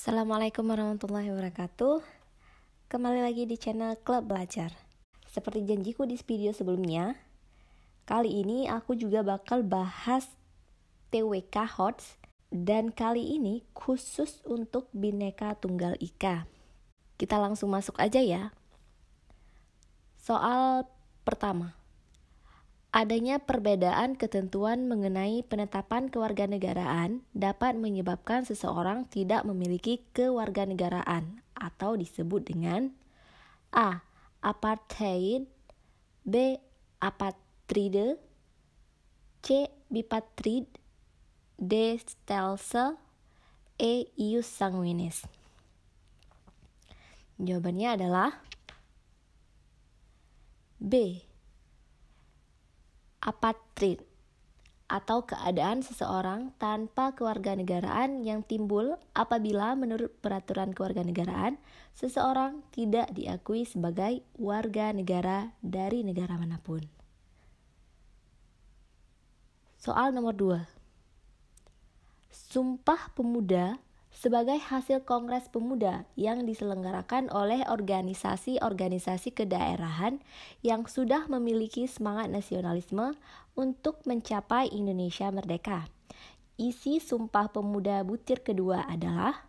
Assalamualaikum warahmatullahi wabarakatuh. Kembali lagi di channel Klub Belajar. Seperti janjiku di video sebelumnya, kali ini aku juga bakal bahas TWK HOTS, dan kali ini khusus untuk Bhinneka Tunggal Ika. Kita langsung masuk aja ya. Soal pertama, adanya perbedaan ketentuan mengenai penetapan kewarganegaraan dapat menyebabkan seseorang tidak memiliki kewarganegaraan atau disebut dengan A. Apartheid, B. Apatride, C. Bipatrid, D. Stelsel, E. Ius sanguinis. Jawabannya adalah B. Apatrid atau keadaan seseorang tanpa kewarganegaraan yang timbul apabila menurut peraturan kewarganegaraan seseorang tidak diakui sebagai warga negara dari negara manapun. Soal nomor 2. Sumpah Pemuda sebagai hasil Kongres Pemuda yang diselenggarakan oleh organisasi-organisasi kedaerahan yang sudah memiliki semangat nasionalisme untuk mencapai Indonesia merdeka. Isi Sumpah Pemuda butir kedua adalah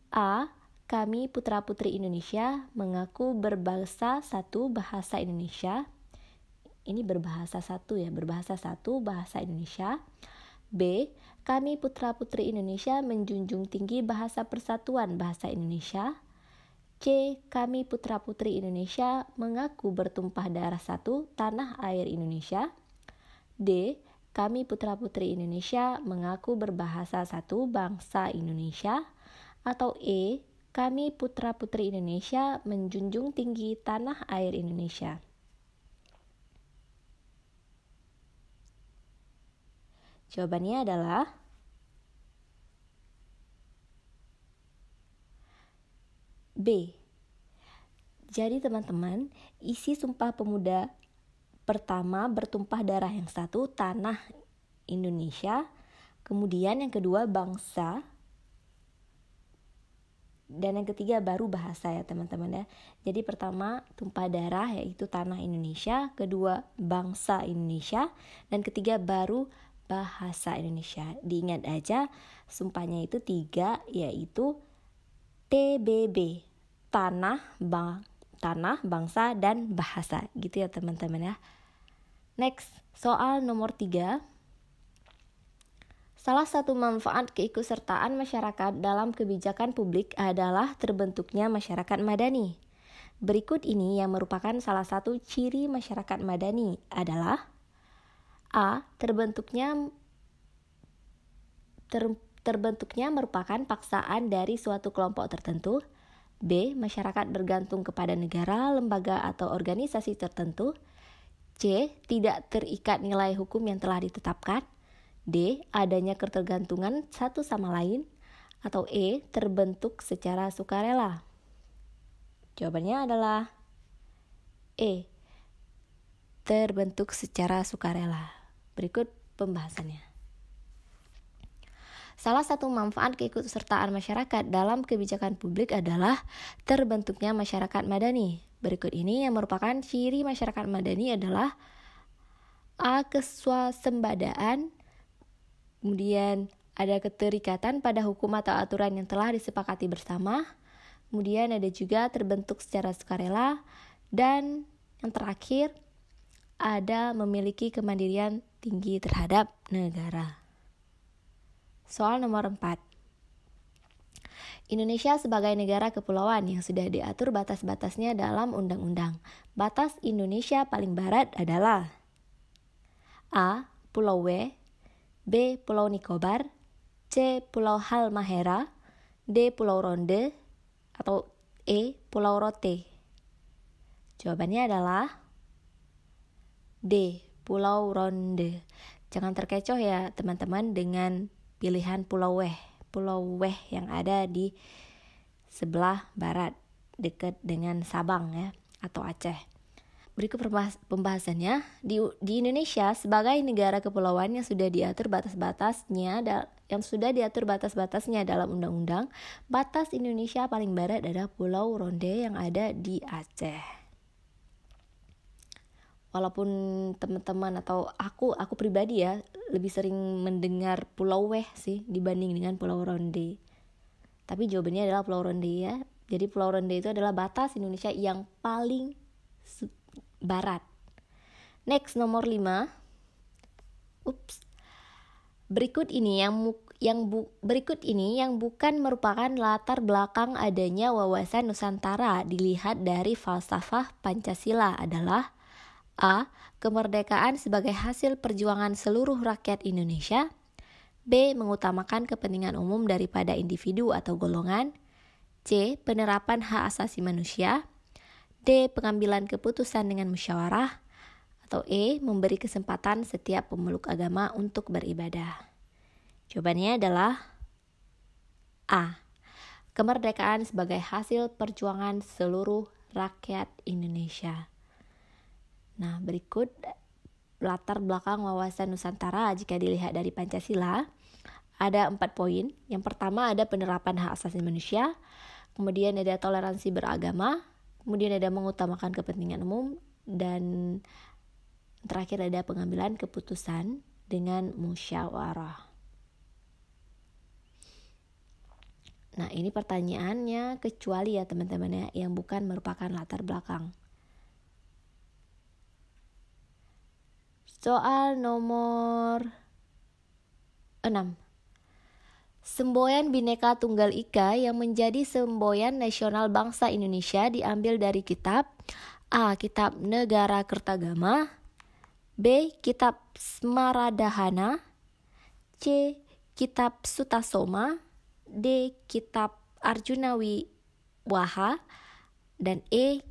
A. Kami putra-putri Indonesia mengaku berbahasa satu bahasa Indonesia. Ini berbahasa satu bahasa Indonesia. B. Kami putra-putri Indonesia menjunjung tinggi bahasa persatuan bahasa Indonesia. C. Kami putra-putri Indonesia mengaku bertumpah darah satu tanah air Indonesia. D. Kami putra-putri Indonesia mengaku berbahasa satu bangsa Indonesia. Atau E. Kami putra-putri Indonesia menjunjung tinggi tanah air Indonesia. Jawabannya adalah B. Jadi teman-teman, isi Sumpah Pemuda pertama bertumpah darah yang satu tanah Indonesia, kemudian yang kedua bangsa, dan yang ketiga baru bahasa ya teman-teman ya. Jadi pertama tumpah darah yaitu tanah Indonesia, kedua bangsa Indonesia, dan ketiga baru bahasa Indonesia. Diingat aja sumpahnya itu 3, yaitu TBB, tanah, bangsa, dan bahasa. Gitu ya teman-teman ya. Next, soal nomor 3. Salah satu manfaat keikutsertaan masyarakat dalam kebijakan publik adalah terbentuknya masyarakat madani. Berikut ini yang merupakan salah satu ciri masyarakat madani adalah A. Terbentuknya merupakan paksaan dari suatu kelompok tertentu. B. Masyarakat bergantung kepada negara, lembaga, atau organisasi tertentu. C. Tidak terikat nilai hukum yang telah ditetapkan. D. Adanya ketergantungan satu sama lain. Atau E. Terbentuk secara sukarela. Jawabannya adalah E. Terbentuk secara sukarela. Berikut pembahasannya. Salah satu manfaat keikutsertaan masyarakat dalam kebijakan publik adalah terbentuknya masyarakat madani. Berikut ini yang merupakan ciri masyarakat madani adalah A. Keswasembadaan, kemudian ada keterikatan pada hukum atau aturan yang telah disepakati bersama, kemudian ada juga terbentuk secara sukarela, dan yang terakhir ada memiliki kemandirian tinggi terhadap negara. Soal nomor 4. Indonesia sebagai negara kepulauan yang sudah diatur batas-batasnya dalam undang-undang. Batas Indonesia paling barat adalah A. Pulau W, B. Pulau Nicobar, C. Pulau Halmahera, D. Pulau Ronde, atau E. Pulau Rote. Jawabannya adalah D. Pulau Ronde. Jangan terkecoh ya teman-teman dengan pilihan Pulau Weh yang ada di sebelah barat dekat dengan Sabang ya atau Aceh. Berikut pembahasannya. Di Indonesia sebagai negara kepulauan yang sudah diatur batas-batasnya yang sudah diatur batas-batasnya dalam undang-undang. Batas Indonesia paling barat adalah Pulau Ronde yang ada di Aceh. Walaupun teman-teman atau aku pribadi ya lebih sering mendengar Pulau Weh sih dibanding dengan Pulau Ronde. Tapi jawabannya adalah Pulau Ronde ya. Jadi Pulau Ronde itu adalah batas Indonesia yang paling barat. Next, nomor 5. Berikut ini yang bukan merupakan latar belakang adanya wawasan Nusantara dilihat dari falsafah Pancasila adalah A. Kemerdekaan sebagai hasil perjuangan seluruh rakyat Indonesia. B. Mengutamakan kepentingan umum daripada individu atau golongan. C. Penerapan hak asasi manusia. D. Pengambilan keputusan dengan musyawarah. Atau E. Memberi kesempatan setiap pemeluk agama untuk beribadah. Jawabannya adalah A. Kemerdekaan sebagai hasil perjuangan seluruh rakyat Indonesia. Nah, berikut latar belakang wawasan Nusantara jika dilihat dari Pancasila. Ada 4 poin. Yang pertama ada penerapan hak asasi manusia. Kemudian ada toleransi beragama. Kemudian ada mengutamakan kepentingan umum. Dan terakhir ada pengambilan keputusan dengan musyawarah. Nah, ini pertanyaannya kecuali ya teman-teman ya, yang bukan merupakan latar belakang. Soal nomor 6. Semboyan Bhinneka Tunggal Ika yang menjadi semboyan nasional bangsa Indonesia diambil dari kitab A. Kitab Negara Kertagama. B. Kitab Smaradhana. C. Kitab Sutasoma. D. Kitab Arjuna Wiwaha. Dan E.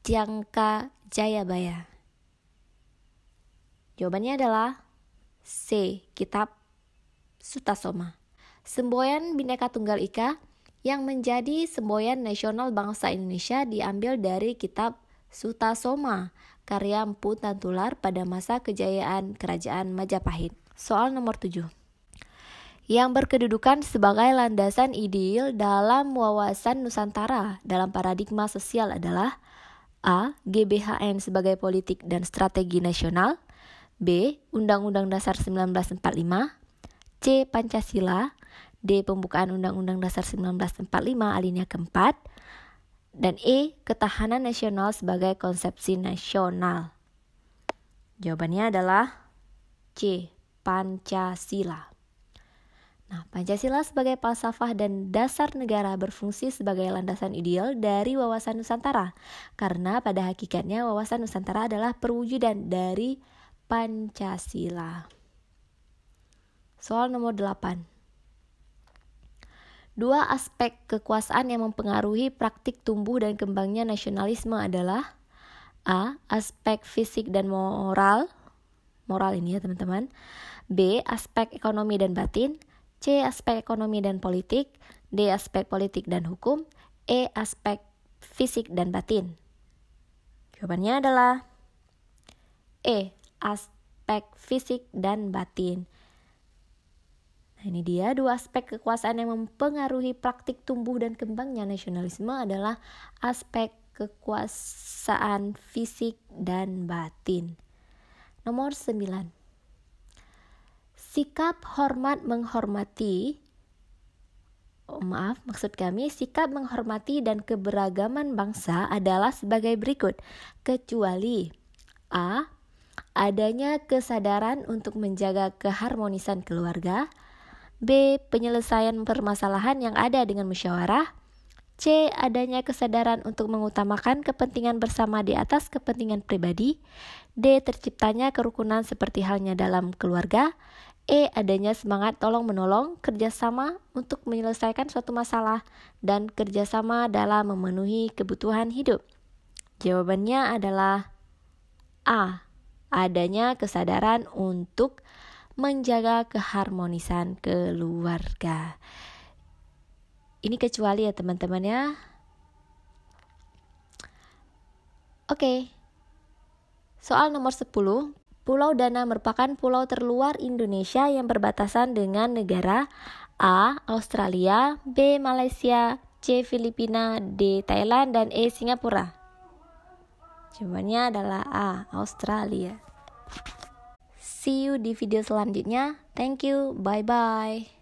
Jangka Jayabaya. Jawabannya adalah C. Kitab Sutasoma. Semboyan Bhinneka Tunggal Ika yang menjadi semboyan nasional bangsa Indonesia diambil dari kitab Sutasoma, karya Mpu Tantular pada masa kejayaan Kerajaan Majapahit. Soal nomor 7. Yang berkedudukan sebagai landasan ideal dalam wawasan Nusantara dalam paradigma sosial adalah A. GBHN sebagai politik dan strategi nasional. B. Undang-Undang Dasar 1945. C. Pancasila. D. Pembukaan Undang-Undang Dasar 1945 alinea keempat. Dan E. Ketahanan nasional sebagai konsepsi nasional. Jawabannya adalah C. Pancasila. Nah, Pancasila sebagai falsafah dan dasar negara berfungsi sebagai landasan ideal dari wawasan Nusantara. Karena pada hakikatnya wawasan Nusantara adalah perwujudan dari Pancasila. Soal nomor 8. 2 aspek kekuasaan yang mempengaruhi praktik tumbuh dan kembangnya nasionalisme adalah A. Aspek fisik dan moral ini ya teman-teman. B. Aspek ekonomi dan batin. C. Aspek ekonomi dan politik. D. Aspek politik dan hukum. E. Aspek fisik dan batin. Jawabannya adalah E. Aspek fisik dan batin. Nah, ini dia 2 aspek kekuasaan yang mempengaruhi praktik tumbuh dan kembangnya nasionalisme adalah aspek kekuasaan fisik dan batin. Nomor 9. Sikap menghormati dan keberagaman bangsa adalah sebagai berikut, kecuali A. Adanya kesadaran untuk menjaga keharmonisan keluarga. B. Penyelesaian permasalahan yang ada dengan musyawarah. C. Adanya kesadaran untuk mengutamakan kepentingan bersama di atas kepentingan pribadi. D. Terciptanya kerukunan seperti halnya dalam keluarga. E. Adanya semangat tolong-menolong, kerjasama untuk menyelesaikan suatu masalah, dan kerjasama dalam memenuhi kebutuhan hidup. Jawabannya adalah A. Adanya kesadaran untuk menjaga keharmonisan keluarga. Ini kecuali ya teman-teman ya. Oke. Soal nomor 10. Pulau Dana merupakan pulau terluar Indonesia yang berbatasan dengan negara A. Australia, B. Malaysia, C. Filipina, D. Thailand, dan E. Singapura. Jawabannya adalah A. Australia. See you di video selanjutnya. Thank you. Bye-bye.